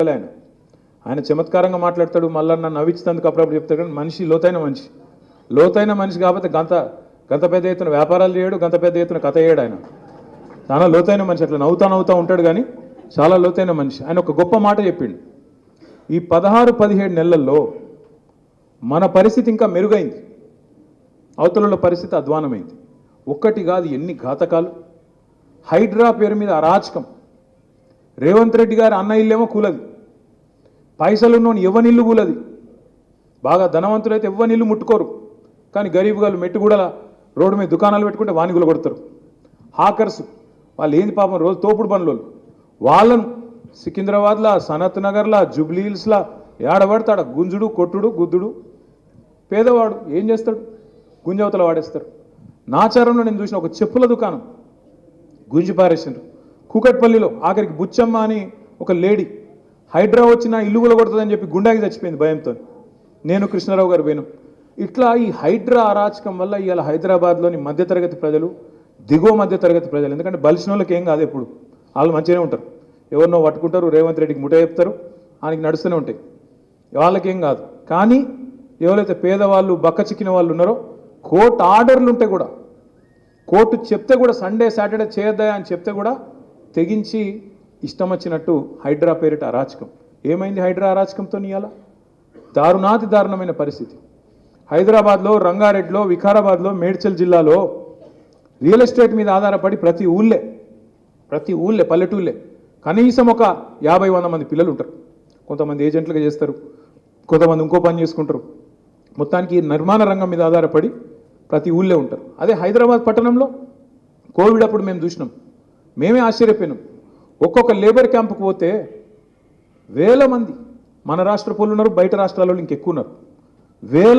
ఆయన చమత్కారంగా మాట్లాడతాడు, మళ్ళీ నన్ను నవ్వించినందుకు అప్పుడప్పుడు చెప్తాడు. కానీ మనిషి లోతైన మనిషి కాబట్టి గంత పెద్ద ఎత్తున వ్యాపారాలు చేయడు, గంత పెద్ద ఎత్తున కథ చేయడు. ఆయన చాలా లోతైన మనిషి, అట్లా నవ్వుతా ఉంటాడు కానీ చాలా లోతైన మనిషి. ఆయన ఒక గొప్ప మాట చెప్పిండు, ఈ 16-17 నెలల్లో మన పరిస్థితి ఇంకా మెరుగైంది, అవతల పరిస్థితి అధ్వానమైంది. ఒక్కటి కాదు ఎన్ని ఘాతకాలు, హైడ్రా పేరు మీద అరాచకం. రేవంత్ రెడ్డి గారి అన్న ఇల్లేమో కూలది, పైసలున్నోని ఎవ్వనిల్లు కూలది. బాగా ధనవంతులైతే ఎవ్వనిల్లు ముట్టుకోరు, కానీ గరీబ్ గారు మెట్టుగూడల రోడ్డు మీద దుకాణాలు పెట్టుకుంటే వానిగులు కొడతారు. హాకర్స్ వాళ్ళు ఏంది పాపం, రోజు తోపుడు పనులు వాళ్ళను సికింద్రాబాద్లా, సనత్ నగర్లా, జూబ్లీ హిల్స్లా ఏడబడతాడు గుంజుడు, కొట్టుడు, గుద్దుడు. పేదవాడు ఏం చేస్తాడు, గుంజవతల వాడేస్తారు. నాచారంలో నేను చూసిన ఒక చెప్పుల దుకాణం గుంజి పారేసిండ్రు కూకట్పల్లిలో. ఆఖరికి బుచ్చమ్మ అని ఒక లేడీ హైడ్రా వచ్చిన ఇల్లుగుల కొడుతుందని చెప్పి గుండాకి చచ్చిపోయింది భయంతో. నేను కృష్ణారావు గారు పోయినాం. ఇట్లా ఈ హైడ్రా అరాచకం వల్ల ఇవాళ హైదరాబాద్లోని మధ్యతరగతి ప్రజలు, దిగువ మధ్యతరగతి ప్రజలు, ఎందుకంటే బలిసిన వాళ్ళకి ఏం కాదు, ఎప్పుడు వాళ్ళు మంచిగానే ఉంటారు, ఎవరినో పట్టుకుంటారు, రేవంత్ రెడ్డికి ముఠ చెప్తారు, ఆయనకి నడుస్తూనే ఉంటాయి, వాళ్ళకేం కాదు. కానీ ఎవరైతే పేదవాళ్ళు, బక్క చిక్కిన వాళ్ళు ఉన్నారో, కోర్టు ఆర్డర్లు ఉంటే కూడా, కోర్టు చెప్తే కూడా సండే సాటర్డే చేయొద్దా అని చెప్తే కూడా తెగించి ఇష్టం వచ్చినట్టు హైడ్రా పేరిట అరాచకం. ఏమైంది హైడ్రా అరాచకంతో? ఇవాళ దారుణమైన పరిస్థితి. హైదరాబాద్లో, రంగారెడ్డిలో, వికారాబాద్లో, మేడ్చల్ జిల్లాలో రియల్ ఎస్టేట్ మీద ఆధారపడి ప్రతి ఊళ్ళే పల్లెటూళ్ళే కనీసం ఒక 50-100 మంది పిల్లలు ఉంటారు. కొంతమంది ఏజెంట్లుగా చేస్తారు, కొంతమంది ఇంకో పని చేసుకుంటారు. మొత్తానికి నిర్మాణ రంగం మీద ఆధారపడి ప్రతి ఊళ్ళే ఉంటారు. అదే హైదరాబాద్ పట్టణంలో కోవిడ్ అప్పుడు మేము చూసినాం, మేమే ఆశ్చర్యపోయినాం. ఒక్కొక్క లేబర్ క్యాంపుకు పోతే వేల మంది, మన రాష్ట్ర పౌరులు ఉన్నారు, బయట రాష్ట్రాల్లో ఇంకెక్కువ ఉన్నారు, వేల